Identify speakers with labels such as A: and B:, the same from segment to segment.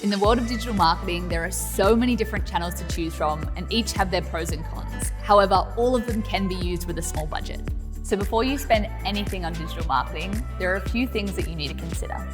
A: In the world of digital marketing, there are so many different channels to choose from and each have their pros and cons. However, all of them can be used with a small budget. So before you spend anything on digital marketing, there are a few things that you need to consider.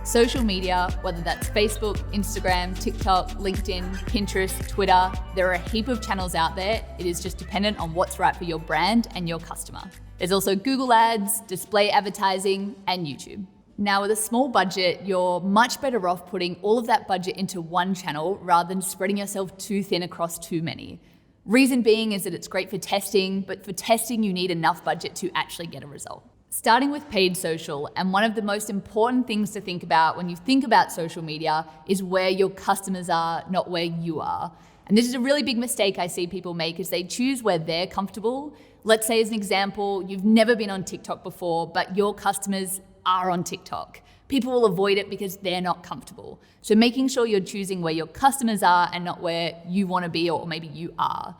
A: Social media, whether that's Facebook, Instagram, TikTok, LinkedIn, Pinterest, Twitter, there are a heap of channels out there. It is just dependent on what's right for your brand and your customer. There's also Google Ads, display advertising, and YouTube. Now with a small budget, you're much better off putting all of that budget into one channel rather than spreading yourself too thin across too many. Reason being is that it's great for testing, but for testing you need enough budget to actually get a result. Starting with paid social, and one of the most important things to think about when you think about social media is where your customers are, not where you are. And this is a really big mistake I see people make is they choose where they're comfortable. Let's say as an example, you've never been on TikTok before, but your customers are on TikTok. People will avoid it because they're not comfortable. So making sure you're choosing where your customers are and not where you want to be or maybe you are.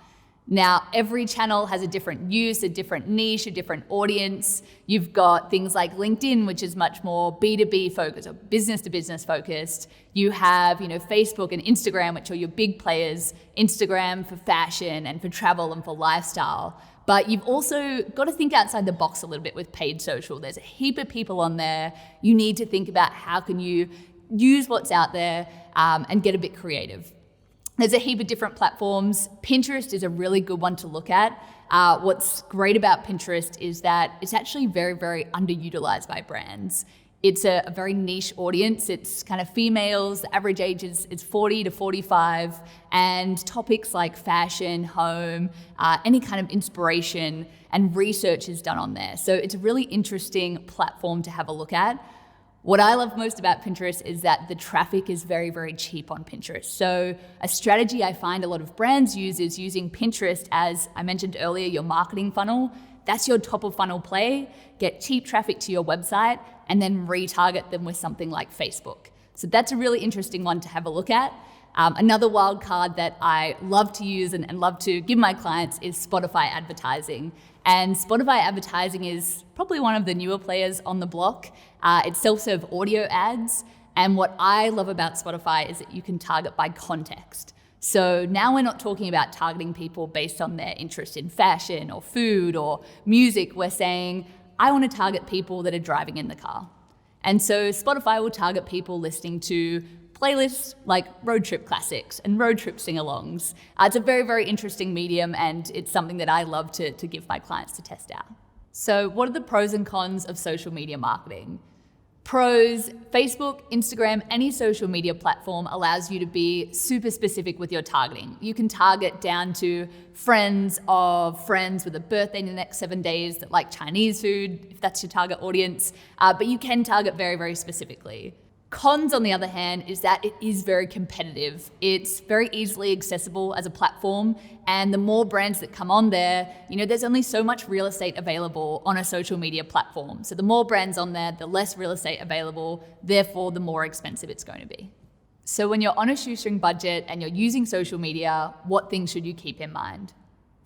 A: Now, every channel has a different use, a different niche, a different audience. You've got things like LinkedIn, which is much more B2B focused or business to business focused. You have, Facebook and Instagram, which are your big players. Instagram for fashion and for travel and for lifestyle. But you've also got to think outside the box a little bit with paid social. There's a heap of people on there. You need to think about how can you use what's out there and get a bit creative. There's a heap of different platforms. Pinterest is a really good one to look at. What's great about Pinterest is that it's actually very, very underutilized by brands. It's a very niche audience. It's kind of females. The average age is 40 to 45, and topics like fashion, home, any kind of inspiration and research is done on there. So it's a really interesting platform to have a look at. What I love most about Pinterest is that the traffic is very, very cheap on Pinterest. So a strategy I find a lot of brands use is using Pinterest as, I mentioned earlier, your marketing funnel. That's your top of funnel play. Get cheap traffic to your website and then retarget them with something like Facebook. So that's a really interesting one to have a look at. Another wild card that I love to use and love to give my clients is Spotify advertising. And Spotify advertising is probably one of the newer players on the block. It's self-serve audio ads. And what I love about Spotify is that you can target by context. So now we're not talking about targeting people based on their interest in fashion or food or music. We're saying, I want to target people that are driving in the car. And so Spotify will target people listening to playlists like road trip classics and road trip sing-alongs. It's a very, very interesting medium and it's something that I love to give my clients to test out. So what are the pros and cons of social media marketing? Pros, Facebook, Instagram, any social media platform allows you to be super specific with your targeting. You can target down to friends of friends with a birthday in the next 7 days that like Chinese food, if that's your target audience, but you can target very, very specifically. Cons, on the other hand, is that it is very competitive. It's very easily accessible as a platform, and the more brands that come on there, there's only so much real estate available on a social media platform. So the more brands on there, the less real estate available, therefore the more expensive it's going to be. So when you're on a shoestring budget and you're using social media, what things should you keep in mind?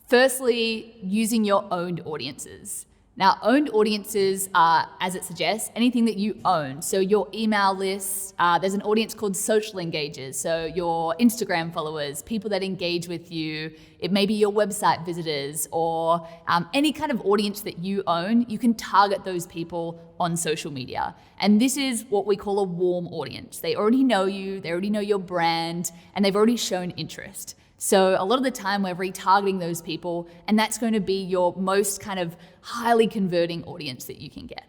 A: Firstly, using your owned audiences. Now, owned audiences are, as it suggests, anything that you own. So your email list, there's an audience called social engagers. So your Instagram followers, people that engage with you, it may be your website visitors or any kind of audience that you own, you can target those people on social media. And this is what we call a warm audience. They already know you, they already know your brand, and they've already shown interest. So a lot of the time we're retargeting those people, and that's going to be your most kind of highly converting audience that you can get.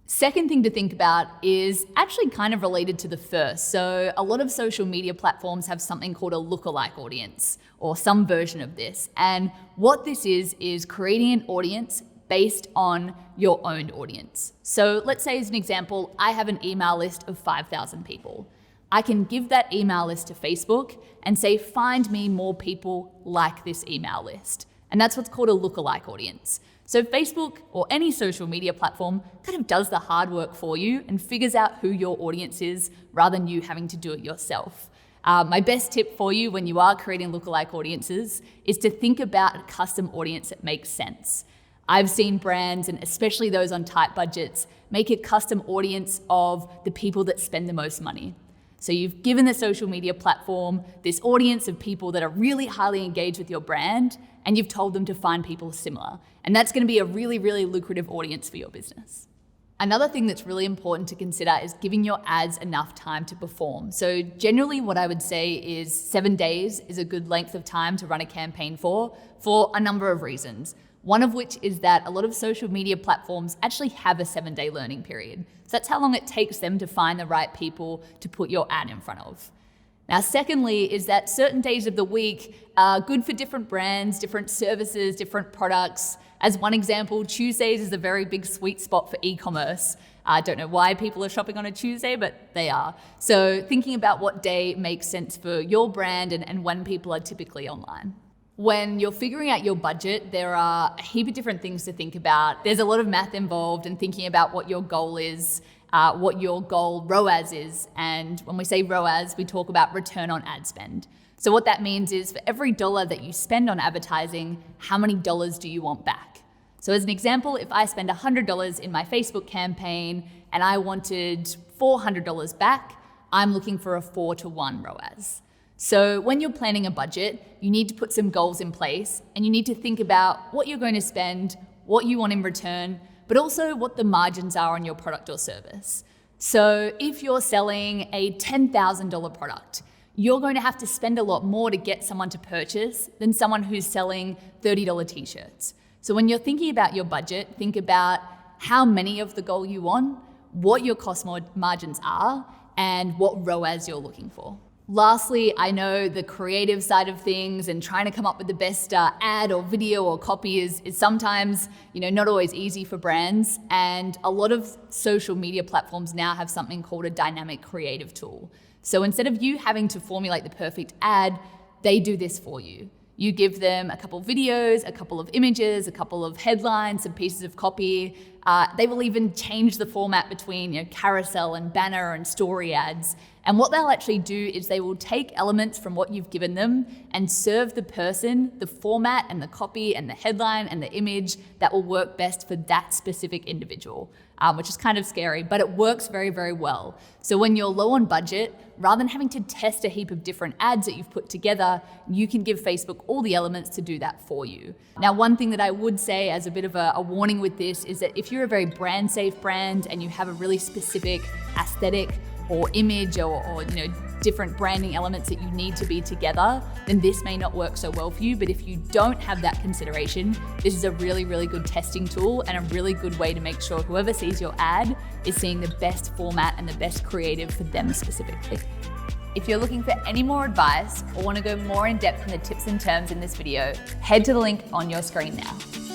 A: Second thing to think about is actually kind of related to the first. So a lot of social media platforms have something called a lookalike audience or some version of this. And what this is creating an audience based on your own audience. So let's say as an example, I have an email list of 5,000 people. I can give that email list to Facebook and say, find me more people like this email list. And that's what's called a lookalike audience. So Facebook or any social media platform kind of does the hard work for you and figures out who your audience is rather than you having to do it yourself. My best tip for you when you are creating lookalike audiences is to think about a custom audience that makes sense. I've seen brands, and especially those on tight budgets, make a custom audience of the people that spend the most money. So you've given the social media platform this audience of people that are really highly engaged with your brand, and you've told them to find people similar. And that's going to be a really, really lucrative audience for your business. Another thing that's really important to consider is giving your ads enough time to perform. So generally what I would say is 7 days is a good length of time to run a campaign for a number of reasons. One of which is that a lot of social media platforms actually have a 7-day learning period. So that's how long it takes them to find the right people to put your ad in front of. Now, secondly, is that certain days of the week are good for different brands, different services, different products. As one example, Tuesdays is a very big sweet spot for e-commerce. I don't know why people are shopping on a Tuesday, but they are. So thinking about what day makes sense for your brand and when people are typically online. When you're figuring out your budget, there are a heap of different things to think about. There's a lot of math involved in thinking about what your goal is, what your goal ROAS is. And when we say ROAS, we talk about return on ad spend. So what that means is for every dollar that you spend on advertising, how many dollars do you want back? So as an example, if I spend $100 in my Facebook campaign and I wanted $400 back, I'm looking for a 4-to-1 ROAS. So when you're planning a budget, you need to put some goals in place and you need to think about what you're going to spend, what you want in return, but also what the margins are on your product or service. So if you're selling a $10,000 product, you're going to have to spend a lot more to get someone to purchase than someone who's selling $30 t-shirts. So when you're thinking about your budget, think about how many of the goal you want, what your cost margins are, and what ROAS you're looking for. Lastly, I know the creative side of things and trying to come up with the best ad or video or copy is sometimes, not always easy for brands. And a lot of social media platforms now have something called a dynamic creative tool. So instead of you having to formulate the perfect ad, they do this for you. You give them a couple of videos, a couple of images, a couple of headlines, some pieces of copy. They will even change the format between carousel and banner and story ads. And what they'll actually do is they will take elements from what you've given them and serve the person the format and the copy and the headline and the image that will work best for that specific individual, which is kind of scary, but it works very, very well. So when you're low on budget, rather than having to test a heap of different ads that you've put together, you can give Facebook all the elements to do that for you. Now, one thing that I would say as a bit of a warning with this is that if you're a very brand safe brand and you have a really specific aesthetic or image or different branding elements that you need to be together, then this may not work so well for you. But if you don't have that consideration, this is a really, really good testing tool and a really good way to make sure whoever sees your ad is seeing the best format and the best creative for them specifically. If you're looking for any more advice or want to go more in depth in the tips and terms in this video, head to the link on your screen now.